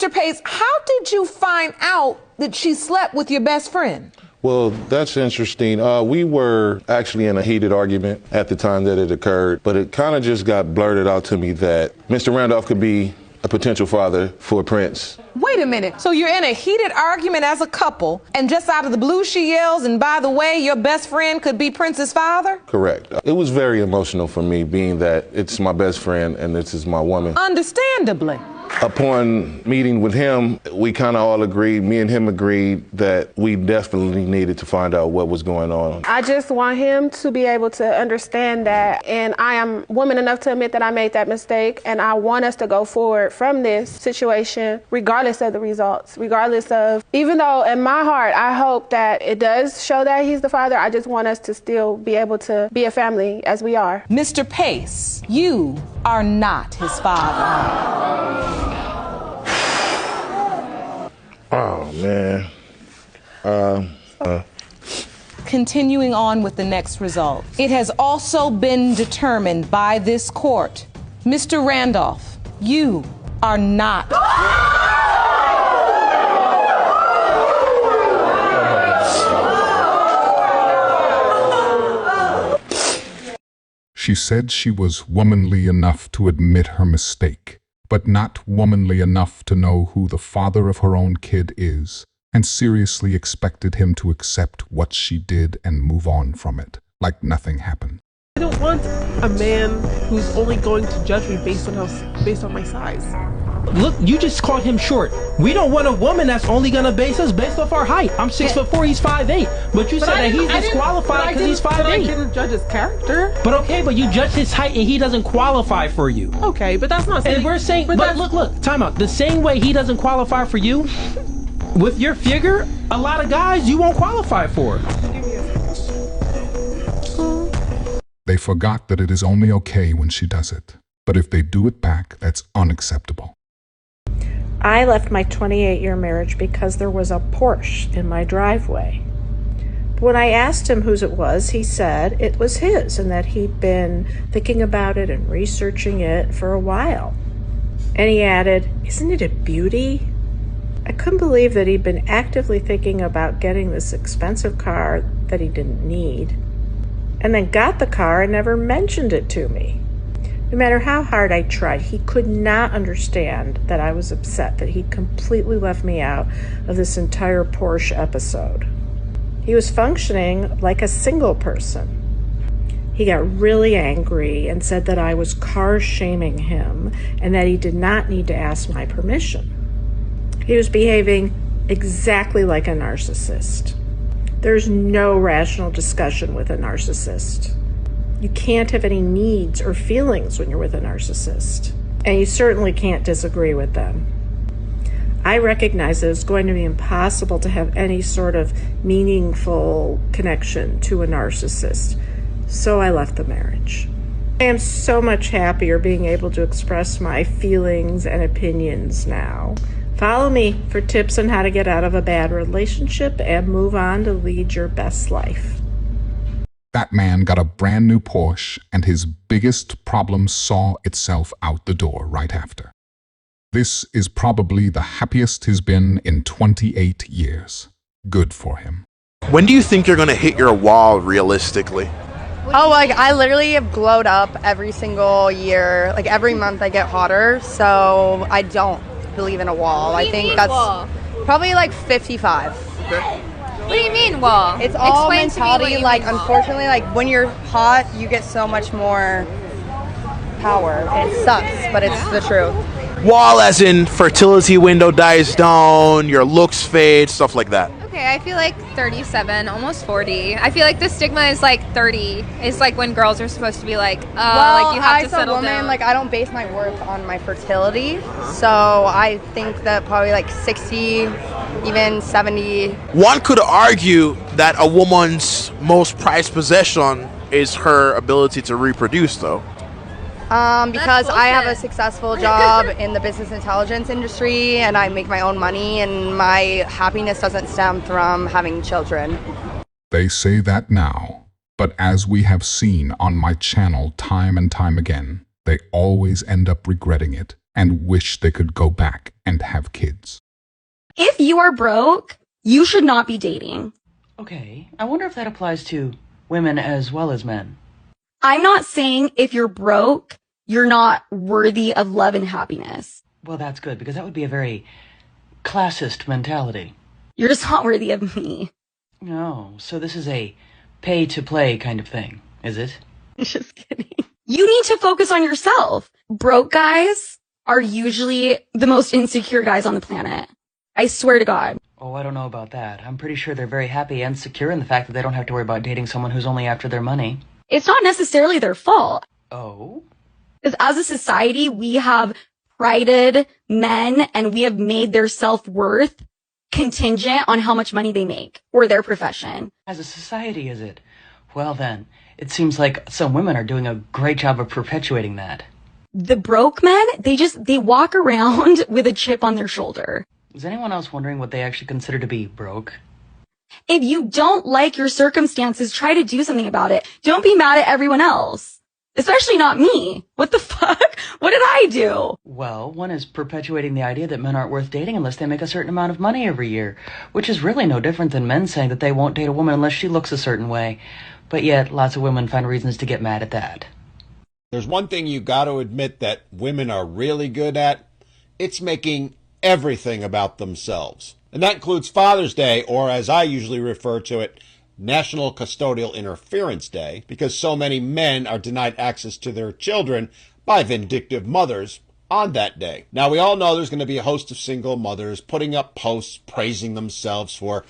Mr. Pace, how did you find out that she slept with your best friend? Well, that's interesting. We were actually in a heated argument at the time that it occurred, but it kind of just got blurted out to me that Mr. Randolph could be a potential father for Prince. Wait a minute. So you're in a heated argument as a couple, and just out of the blue she yells, and by the way, your best friend could be Prince's father? Correct. It was very emotional for me, being that it's my best friend and this is my woman. Understandably. Upon meeting with him, we kind of all agreed, me and him agreed, that we definitely needed to find out what was going on. I just want him to be able to understand that, and I am woman enough to admit that I made that mistake, and I want us to go forward from this situation, regardless of the results, regardless of, even though in my heart, I hope that it does show that he's the father, I just want us to still be able to be a family as we are. Mr. Pace, you are not his father. Oh, man. Continuing on with the next result. It has also been determined by this court, Mr. Randolph, you are not. She said she was womanly enough to admit her mistake, but not womanly enough to know who the father of her own kid is, and seriously expected him to accept what she did and move on from it, like nothing happened. I don't want a man who's only going to judge me based on my size. Look, you just called him short. We don't want a woman that's only gonna base us based off our height. I'm 6'4", he's 5'8". But you said that he's disqualified because he's 5'8". But I didn't judge his character. But okay, but you judge his height and he doesn't qualify for you. Okay, but that's not saying. And we're saying, but look, time out. The same way he doesn't qualify for you, with your figure, a lot of guys you won't qualify for. They forgot that it is only okay when she does it, but if they do it back, that's unacceptable. I left my 28-year marriage because there was a Porsche in my driveway. But when I asked him whose it was, he said it was his and that he'd been thinking about it and researching it for a while. And he added, "Isn't it a beauty?" I couldn't believe that he'd been actively thinking about getting this expensive car that he didn't need, and then got the car and never mentioned it to me. No matter how hard I tried, he could not understand that I was upset that he'd completely left me out of this entire Porsche episode. He was functioning like a single person. He got really angry and said that I was car shaming him and that he did not need to ask my permission. He was behaving exactly like a narcissist. There's no rational discussion with a narcissist. You can't have any needs or feelings when you're with a narcissist, and you certainly can't disagree with them. I recognize that it's going to be impossible to have any sort of meaningful connection to a narcissist, so I left the marriage. I am so much happier being able to express my feelings and opinions now. Follow me for tips on how to get out of a bad relationship and move on to lead your best life. That man got a brand new Porsche, and his biggest problem saw itself out the door right after. This is probably the happiest he's been in 28 years. Good for him. When do you think you're gonna hit your wall realistically? Oh, like I literally have glowed up every single year. Like every month I get hotter, so I don't believe in a wall. I think that's probably like 55. Okay. What do you mean wall? It's all Explain mentality. Like unfortunately, like when you're hot, you get so much more power. It sucks, but it's the truth. Wall as in fertility window dies down, your looks fade, stuff like that. Okay, I feel like 37, almost 40. I feel like the stigma is like 30. It's like when girls are supposed to be like, like you have to settle down. Woman, like I don't base my worth on my fertility, so I think that probably like 60, even 70. One could argue that a woman's most prized possession is her ability to reproduce, though. Because I have a successful job in the business intelligence industry and I make my own money and my happiness doesn't stem from having children. They say that now, but as we have seen on my channel time and time again, they always end up regretting it and wish they could go back and have kids. If you are broke, you should not be dating. Okay, I wonder if that applies to women as well as men. I'm not saying if you're broke, you're not worthy of love and happiness. Well, that's good, because that would be a very classist mentality. You're just not worthy of me. No, so this is a pay-to-play kind of thing, is it? Just kidding. You need to focus on yourself. Broke guys are usually the most insecure guys on the planet. I swear to God. Oh, I don't know about that. I'm pretty sure they're very happy and secure in the fact that they don't have to worry about dating someone who's only after their money. It's not necessarily their fault. Oh? Because as a society, we have prided men and we have made their self-worth contingent on how much money they make or their profession. As a society, is it? Well then, it seems like some women are doing a great job of perpetuating that. The broke men, they walk around with a chip on their shoulder. Is anyone else wondering what they actually consider to be broke? If you don't like your circumstances, try to do something about it. Don't be mad at everyone else. Especially not me. What the fuck? What did I do? Well, one is perpetuating the idea that men aren't worth dating unless they make a certain amount of money every year, which is really no different than men saying that they won't date a woman unless she looks a certain way. But yet, lots of women find reasons to get mad at that. There's one thing you got to admit that women are really good at. It's making everything about themselves. And that includes Father's Day, or as I usually refer to it, National Custodial Interference Day, because so many men are denied access to their children by vindictive mothers on that day. Now, we all know there's going to be a host of single mothers putting up posts praising themselves for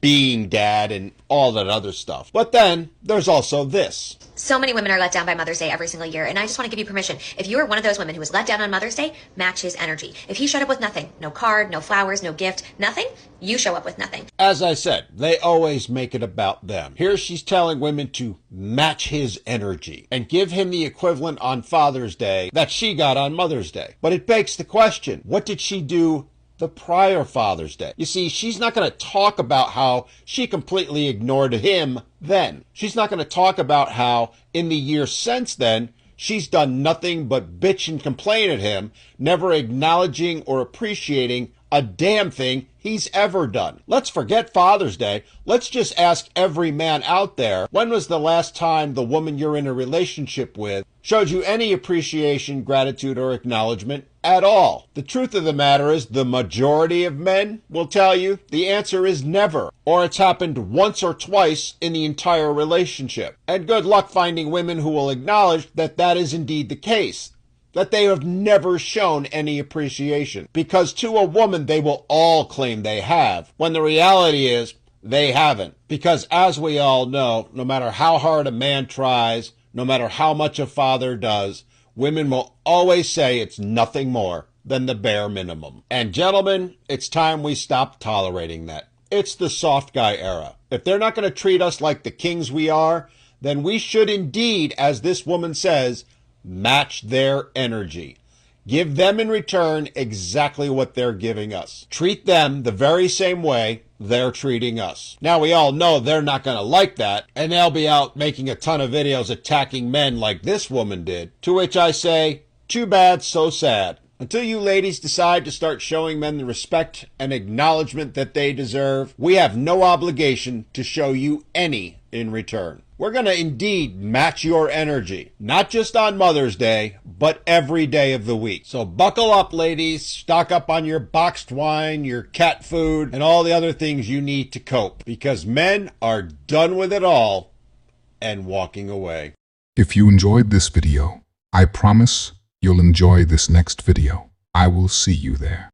being dad and all that other stuff. But then there's also this. So many women are let down by Mother's Day every single year, and I just want to give you permission. If you are one of those women who was let down on Mother's Day, match his energy. If he showed up with nothing, no card, no flowers, no gift, nothing, you show up with nothing. As I said, they always make it about them. Here she's telling women to match his energy and give him the equivalent on Father's Day that she got on Mother's Day. But it begs the question, what did she do the prior Father's Day? You see, she's not going to talk about how she completely ignored him then. She's not going to talk about how in the years since then, she's done nothing but bitch and complain at him, never acknowledging or appreciating a damn thing he's ever done. Let's forget Father's Day. Let's just ask every man out there, when was the last time the woman you're in a relationship with showed you any appreciation, gratitude, or acknowledgement at all? The truth of the matter is the majority of men will tell you the answer is never, or it's happened once or twice in the entire relationship. And good luck finding women who will acknowledge that that is indeed the case, that they have never shown any appreciation. Because to a woman, they will all claim they have, when the reality is they haven't. Because as we all know, no matter how hard a man tries, no matter how much a father does, women will always say it's nothing more than the bare minimum. And gentlemen, it's time we stop tolerating that. It's the soft guy era. If they're not going to treat us like the kings we are, then we should indeed, as this woman says, match their energy. Give them in return exactly what they're giving us. Treat them the very same way they're treating us. Now, we all know they're not going to like that, and they'll be out making a ton of videos attacking men like this woman did. To which I say, too bad, so sad. Until you ladies decide to start showing men the respect and acknowledgement that they deserve, we have no obligation to show you any in return. We're going to indeed match your energy, not just on Mother's Day, but every day of the week. So buckle up, ladies. Stock up on your boxed wine, your cat food, and all the other things you need to cope, because men are done with it all and walking away. If you enjoyed this video, I promise you'll enjoy this next video. I will see you there.